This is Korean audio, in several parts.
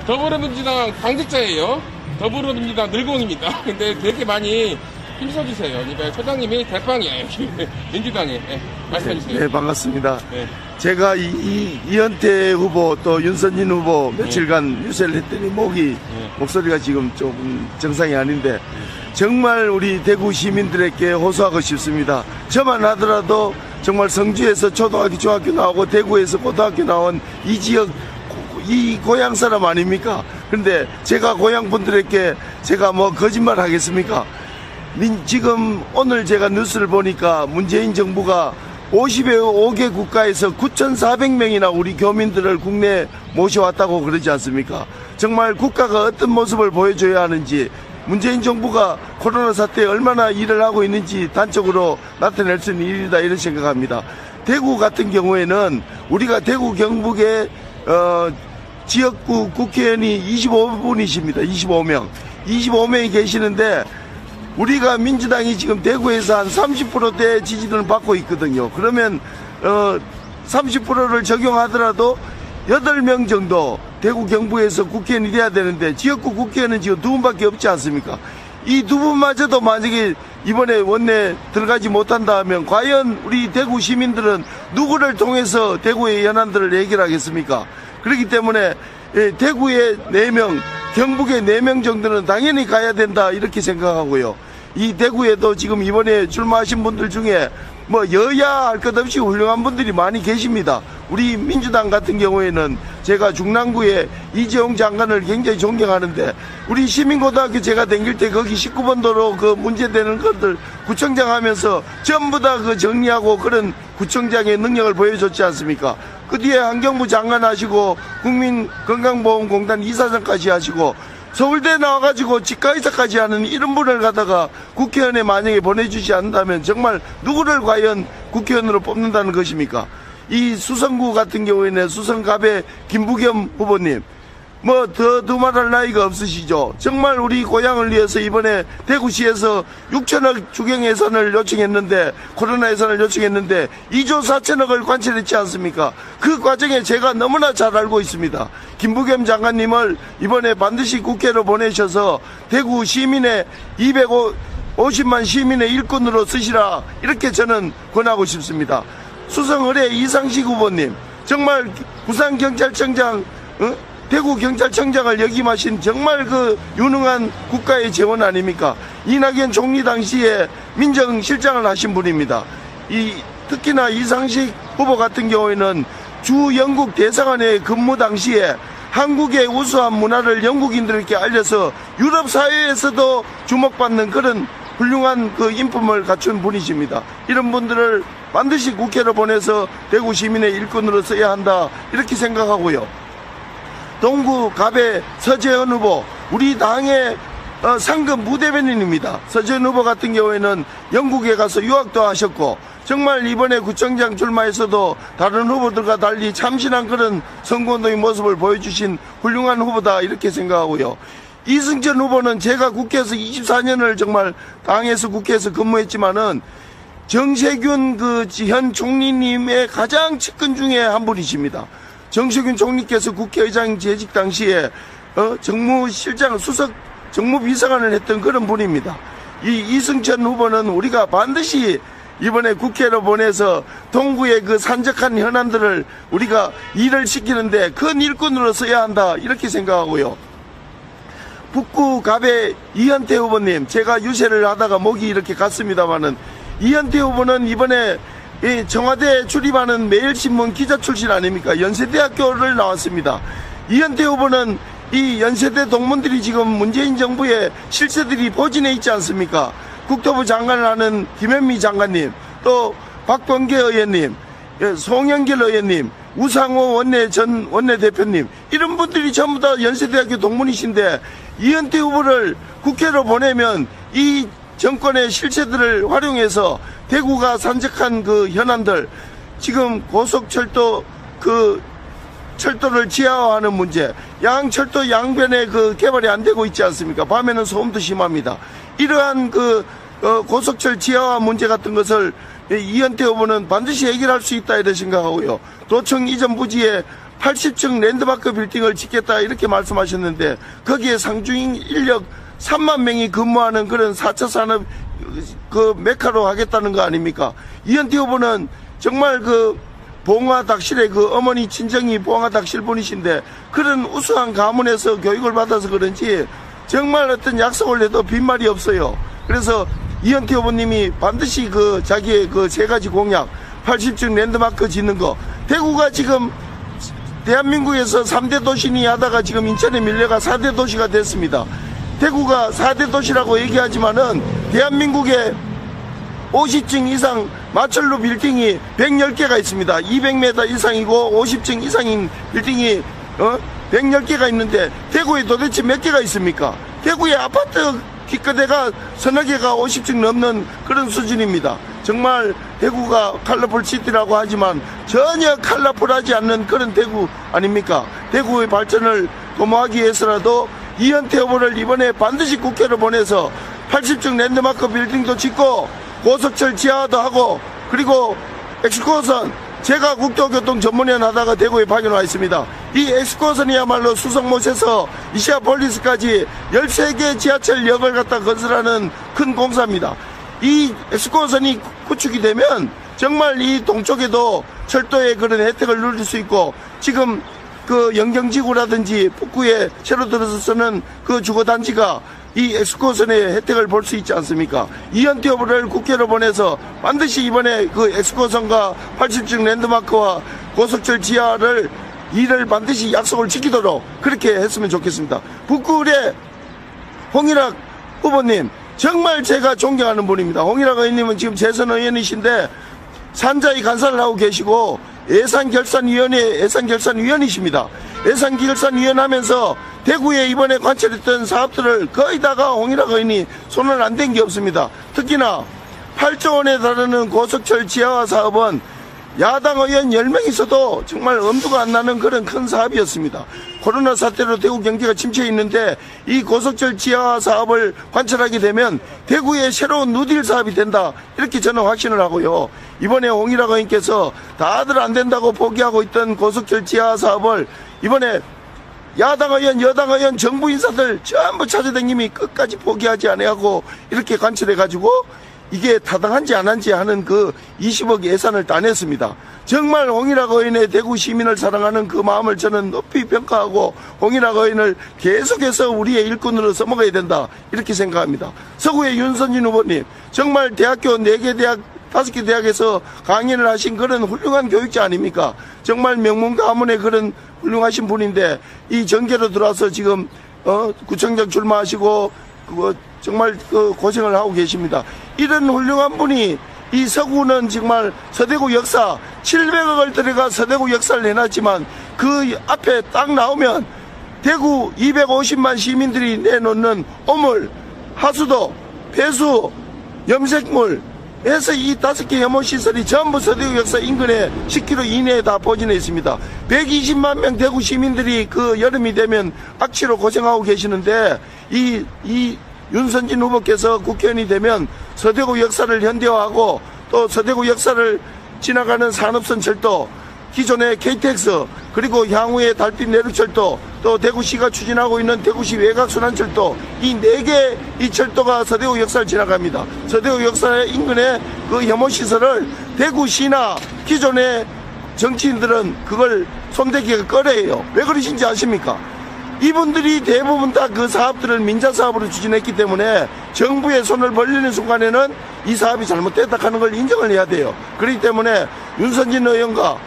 더불어민주당 당직자예요. 더불어민주당 늘공입니다. 근데 되게 많이 힘써주세요. 그러니까 처장님이 대빵이에요. 민주당에. 네, 말씀해주세요. 네, 반갑습니다. 네. 제가 이현태 후보 또 윤선진 후보 며칠간 유세를 했더니 목소리가 지금 조금 정상이 아닌데 정말 우리 대구 시민들에게 호소하고 싶습니다. 저만 하더라도 정말 성주에서 초등학교, 중학교 나오고 대구에서 고등학교 나온 이 지역, 이 고향 사람 아닙니까? 그런데 제가 고향 분들에게 제가 뭐 거짓말 하겠습니까? 지금 오늘 제가 뉴스를 보니까 문재인 정부가 55개 국가에서 9,400명이나 우리 교민들을 국내에 모셔왔다고 그러지 않습니까? 정말 국가가 어떤 모습을 보여줘야 하는지, 문재인 정부가 코로나 사태에 얼마나 일을 하고 있는지 단적으로 나타낼 수 있는 일이다, 이런 생각합니다. 대구 같은 경우에는 우리가 대구 경북의 지역구 국회의원이 25분이십니다. 25명이 계시는데 우리가 민주당이 지금 대구에서 한 30%대 지지를 받고 있거든요. 그러면 30%를 적용하더라도 8명 정도 대구 경북에서 국회의원이 돼야 되는데 지역구 국회의원은 지금 2분밖에 없지 않습니까? 이 2분마저도 만약에 이번에 원내 들어가지 못한다 하면 과연 우리 대구 시민들은 누구를 통해서 대구의 현안들을 해결하겠습니까? 그렇기 때문에 대구에 4명, 경북에 4명 정도는 당연히 가야 된다, 이렇게 생각하고요. 이 대구에도 지금 이번에 출마하신 분들 중에 뭐 여야 할 것 없이 훌륭한 분들이 많이 계십니다. 우리 민주당 같은 경우에는 제가 중랑구에 이재용 장관을 굉장히 존경하는데 우리 시민고등학교 제가 다닐 때 거기 19번 도로 그 문제되는 것들 구청장 하면서 전부 다 그 정리하고 그런 구청장의 능력을 보여줬지 않습니까? 그 뒤에 환경부 장관 하시고 국민건강보험공단 이사장까지 하시고 서울대 나와가지고 직가이사까지 하는 이런 분을 갖다가 국회의원에 만약에 보내주지 않는다면 정말 누구를 과연 국회의원으로 뽑는다는 것입니까? 이 수성구 같은 경우에는 수성갑의 김부겸 후보님, 뭐 더 두말할 나이가 없으시죠. 정말 우리 고향을 위해서 이번에 대구시에서 6천억 주경 예산을 요청했는데, 코로나 예산을 요청했는데 2조 4천억을 관철했지 않습니까? 그 과정에 제가 너무나 잘 알고 있습니다. 김부겸 장관님을 이번에 반드시 국회로 보내셔서 대구 시민의 250만 시민의 일꾼으로 쓰시라, 이렇게 저는 권하고 싶습니다. 수성을의 이상식 후보님, 정말 부산경찰청장, 대구경찰청장을 역임하신 정말 그 유능한 국가의 재원 아닙니까? 이낙연 총리 당시에 민정실장을 하신 분입니다. 특히나 이상식 후보 같은 경우에는 주 영국 대사관에 근무 당시에 한국의 우수한 문화를 영국인들에게 알려서 유럽 사회에서도 주목받는 그런 훌륭한 그 인품을 갖춘 분이십니다. 이런 분들을 반드시 국회로 보내서 대구 시민의 일꾼으로 써야 한다, 이렇게 생각하고요. 동구 갑의 서재현 후보, 우리 당의 상급 부대변인입니다. 서재현 후보 같은 경우에는 영국에 가서 유학도 하셨고 정말 이번에 구청장 출마에서도 다른 후보들과 달리 참신한 그런 선거운동의 모습을 보여주신 훌륭한 후보다, 이렇게 생각하고요. 이승천 후보는 제가 국회에서 24년을 정말 당에서 국회에서 근무했지만은 정세균 현 총리님의 가장 측근 중에 한 분이십니다. 정세균 총리께서 국회의장 재직 당시에 정무실장, 수석 정무비서관을 했던 그런 분입니다. 이 이승천 후보는 우리가 반드시 이번에 국회로 보내서 동구의 그 산적한 현안들을 우리가 일을 시키는데 큰 일꾼으로 써야 한다, 이렇게 생각하고요. 북구 갑의 이현태 후보님, 제가 유세를 하다가 목이 이렇게 갔습니다마는 이현태 후보는 이번에 청와대에 출입하는 매일신문 기자 출신 아닙니까? 연세대학교를 나왔습니다. 이현태 후보는 이 연세대 동문들이 지금 문재인 정부의 실세들이 포진해 있지 않습니까? 국토부 장관을 하는 김현미 장관님, 또 박범계 의원님, 송영길 의원님, 우상호 전 원내대표님, 이런 분들이 전부 다 연세대학교 동문이신데 이현태 후보를 국회로 보내면 이 정권의 실체들을 활용해서 대구가 산적한 그 현안들, 지금 고속철도 철도를 지하화하는 문제, 양철도 양변에 그 개발이 안 되고 있지 않습니까? 밤에는 소음도 심합니다. 이러한 고속철 지하화 문제 같은 것을 이현태 후보는 반드시 해결할 수 있다 이렇게 생각하고요. 도청 이전 부지에 80층 랜드마크 빌딩을 짓겠다 이렇게 말씀하셨는데 거기에 상주인 인력 3만 명이 근무하는 그런 4차 산업 그 메카로 하겠다는 거 아닙니까? 이현태 후보는 정말 그 봉화 닭실의 그 어머니 친정이 봉화 닭실 분이신데 그런 우수한 가문에서 교육을 받아서 그런지 정말 어떤 약속을 해도 빈말이 없어요. 그래서 이현태 후보님이 반드시 그 자기의 그 세 가지 공약 80층 랜드마크 짓는 거 대구가 지금 대한민국에서 3대 도시니 하다가 지금 인천에 밀려가 4대 도시가 됐습니다. 대구가 4대 도시라고 얘기하지만은 대한민국에 50층 이상 마철로 빌딩이 110개가 있습니다. 200m 이상이고 50층 이상인 빌딩이 110개가 있는데 대구에 도대체 몇 개가 있습니까? 대구의 아파트 기껏해가 서너 개가 50층 넘는 그런 수준입니다. 정말 대구가 컬러풀 시티라고 하지만 전혀 컬러풀하지 않는 그런 대구 아닙니까? 대구의 발전을 도모하기 위해서라도 이현태 후보를 이번에 반드시 국회로 보내서 80층 랜드마크 빌딩도 짓고 고속철 지하화도 하고 그리고 엑스코선 제가 국토교통 전문위원 하다가 대구에 파견 와 있습니다. 이 엑스코선이야말로 수성못에서 이시아폴리스까지 13개 지하철역을 갖다 건설하는 큰 공사입니다. 이 엑스코선이 구축이 되면 정말 이 동쪽에도 철도의 그런 혜택을 누릴 수 있고 지금 그 영경지구라든지 북구에 새로 들어서 쓰는 그 주거단지가 이 엑스코선의 혜택을 볼 수 있지 않습니까? 이현태 후보를 국회로 보내서 반드시 이번에 그 엑스코선과 80층 랜드마크와 고속철 지하를 이를 반드시 약속을 지키도록 그렇게 했으면 좋겠습니다. 북구의 홍일학 후보님 정말 제가 존경하는 분입니다. 홍일학 의원님은 지금 재선 의원이신데 산자위 간사를 하고 계시고 예산결산위원회 예산결산위원이십니다. 예산결산위원 하면서 대구에 이번에 관철했던 사업들을 거의 다가 홍일학 의원이 손을 안 댄 게 없습니다. 특히나 8조 원에 달하는 고속철 지하화 사업은 야당 의원 10명 있어도 정말 엄두가 안 나는 그런 큰 사업이었습니다. 코로나 사태로 대구 경제가 침체해 있는데 이 고속철 지하화 사업을 관철하게 되면 대구의 새로운 누딜 사업이 된다 이렇게 저는 확신을 하고요. 이번에 홍일학 의원께서 다들 안 된다고 포기하고 있던 고속철 지하화 사업을 이번에 야당 의원, 여당 의원, 정부 인사들 전부 찾아다님이 끝까지 포기하지 않아하고 이렇게 관철해가지고 이게 타당한지 안 한지 하는 그 20억 예산을 따냈습니다. 정말 홍일학 의원의 대구 시민을 사랑하는 그 마음을 저는 높이 평가하고 홍일학 의원을 계속해서 우리의 일꾼으로 써먹어야 된다 이렇게 생각합니다. 서구의 윤선진 후보님 정말 대학교 4개 대학 5개 대학에서 강연을 하신 그런 훌륭한 교육자 아닙니까? 정말 명문 가문의 그런 훌륭하신 분인데 이 정계로 들어와서 지금 구청장 출마하시고 정말 고생을 하고 계십니다. 이런 훌륭한 분이 이 서구는 정말 서대구 역사 700억을 들여가 서대구 역사를 내놨지만 그 앞에 딱 나오면 대구 250만 시민들이 내놓는 오물, 하수도, 폐수, 염색물 해서 이 5개 혐오시설이 전부 서대구 역사 인근에 10km 이내에 다 포진해 있습니다. 120만 명 대구 시민들이 그 여름이 되면 악취로 고생하고 계시는데 이 윤선진 후보께서 국회의원이 되면 서대구 역사를 현대화하고 또 서대구 역사를 지나가는 산업선 철도, 기존의 KTX, 그리고 향후의 달빛 내륙철도, 또 대구시가 추진하고 있는 대구시 외곽순환철도, 이 4개 이 철도가 서대구 역사를 지나갑니다. 서대구 역사의 인근에 그 혐오시설을 대구시나 기존의 정치인들은 그걸 손대기가 꺼려해요. 왜 그러신지 아십니까? 이분들이 대부분 다 그 사업들을 민자사업으로 추진했기 때문에 정부의 손을 벌리는 순간에는 이 사업이 잘못됐다 하는 걸 인정을 해야 돼요. 그렇기 때문에 윤선진 의원과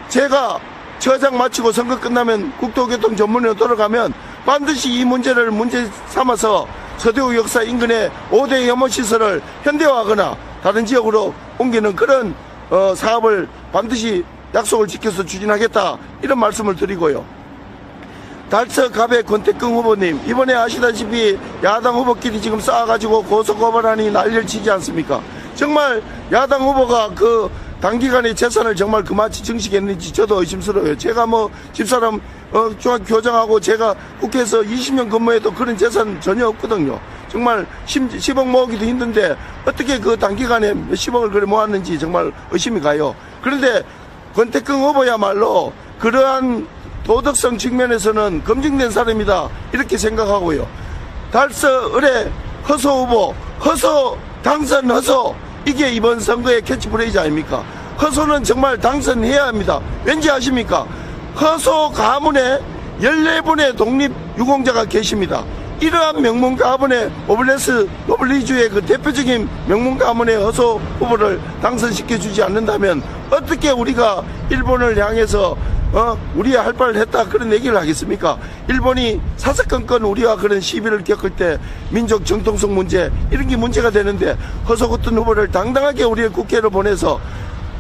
제가 처장 마치고 선거 끝나면 국토교통 전문위로 돌아가면 반드시 이 문제를 문제 삼아서 서대구 역사 인근의 5대 혐오시설을 현대화하거나 다른 지역으로 옮기는 그런 사업을 반드시 약속을 지켜서 추진하겠다 이런 말씀을 드리고요. 달서 갑의 권태경 후보님 이번에 아시다시피 야당 후보끼리 지금 싸워가지고 고소고발하니 난리를 치지 않습니까? 정말 야당 후보가 그 단기간에 재산을 정말 그마치 증식했는지 저도 의심스러워요. 제가 뭐 집사람 교장하고 제가 국회에서 20년 근무해도 그런 재산 전혀 없거든요. 정말 10억 모으기도 힘든데 어떻게 그 단기간에 몇십억을 그래 모았는지 정말 의심이 가요. 그런데 권태경 후보야말로 그러한 도덕성 측면에서는 검증된 사람이다 이렇게 생각하고요. 달서 의뢰 허소 후보 허소 당선 허소 이게 이번 선거의 캐치프레이즈 아닙니까? 허소는 정말 당선해야 합니다. 왠지 아십니까? 허소 가문에 14분의 독립유공자가 계십니다. 이러한 명문 가문의 노블리주의 그 대표적인 명문 가문의 허소 후보를 당선시켜 주지 않는다면 어떻게 우리가 일본을 향해서 우리의 할 바를 했다 그런 얘기를 하겠습니까? 일본이 사사건건 우리와 그런 시비를 겪을 때 민족 정통성 문제 이런 게 문제가 되는데 허소 같은 후보를 당당하게 우리의 국회로 보내서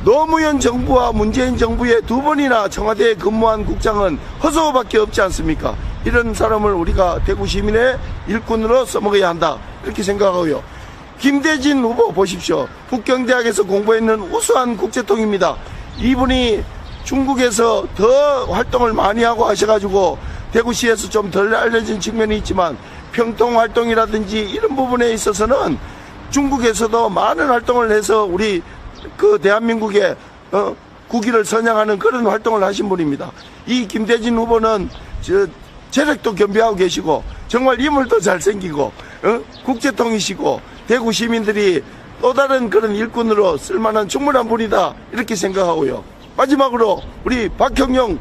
노무현 정부와 문재인 정부의 2번이나 청와대에 근무한 국장은 허소밖에 없지 않습니까? 이런 사람을 우리가 대구 시민의 일꾼으로 써먹어야 한다 이렇게 생각하고요. 김대진 후보 보십시오. 북경대학에서 공부했는 우수한 국제통입니다. 이분이 중국에서 더 활동을 많이 하고 하셔가지고 대구시에서 좀 덜 알려진 측면이 있지만 평통활동이라든지 이런 부분에 있어서는 중국에서도 많은 활동을 해서 우리 그 대한민국의 국위를 선양하는 그런 활동을 하신 분입니다. 이 김대진 후보는 재력도 겸비하고 계시고 정말 인물도 잘생기고 국제통이시고 대구 시민들이 또 다른 그런 일꾼으로 쓸만한 충분한 분이다 이렇게 생각하고요. 마지막으로 우리 박형용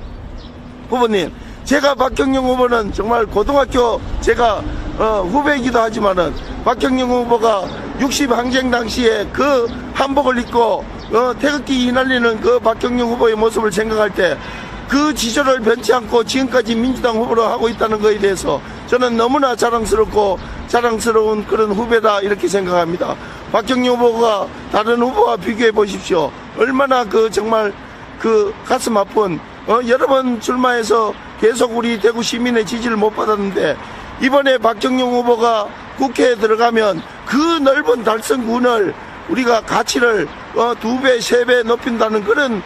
후보님, 제가 박형용 후보는 정말 고등학교 제가 후배이기도 하지만은 박형용 후보가 60 항쟁 당시에 그 한복을 입고 태극기 휘날리는 그 박형용 후보의 모습을 생각할 때 그 지조를 변치 않고 지금까지 민주당 후보로 하고 있다는 것에 대해서 저는 너무나 자랑스러운 그런 후배다 이렇게 생각합니다. 박형용 후보가 다른 후보와 비교해 보십시오. 얼마나 정말 가슴 아픈 여러 번 출마해서 계속 우리 대구 시민의 지지를 못 받았는데 이번에 박형용 후보가 국회에 들어가면 그 넓은 달성군을 우리가 가치를 2배, 3배 높인다는 그런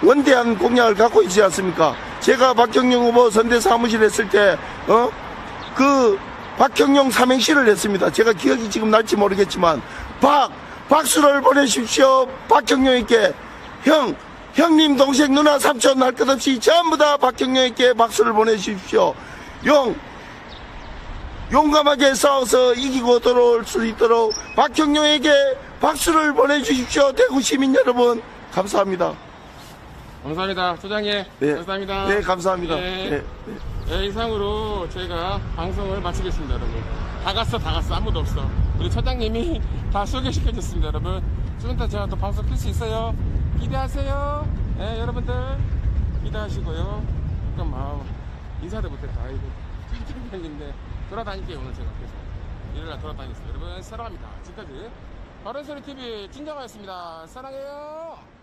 원대한 공약을 갖고 있지 않습니까? 제가 박형용 후보 선대 사무실 했을 때 박형용 삼행시를 했습니다. 제가 기억이 지금 날지 모르겠지만 박수를 보내십시오. 박형용에게 형님, 동생, 누나, 삼촌 할 것 없이 전부 다 박형용에게 박수를 보내주십시오. 용감하게 싸워서 이기고 돌아올 수 있도록 박형용에게 박수를 보내주십시오. 대구 시민 여러분, 감사합니다. 감사합니다. 소장님. 네. 감사합니다. 네, 감사합니다. 네. 네. 네, 이상으로 저희가 방송을 마치겠습니다, 여러분. 다 갔어. 아무도 없어. 우리 처장님이 다 소개시켜줬습니다, 여러분. 좀 이따 제가 또 방송 킬 수 있어요. 기대하세요. 네, 여러분들. 기대하시고요. 그럼, 인사도 못했다. 아이고. 찐찐팬인데. 돌아다닐게요, 오늘 제가 계속. 일요일날 돌아다니겠습니다. 여러분, 사랑합니다. 지금까지 바른소리TV 진정하였습니다. 사랑해요.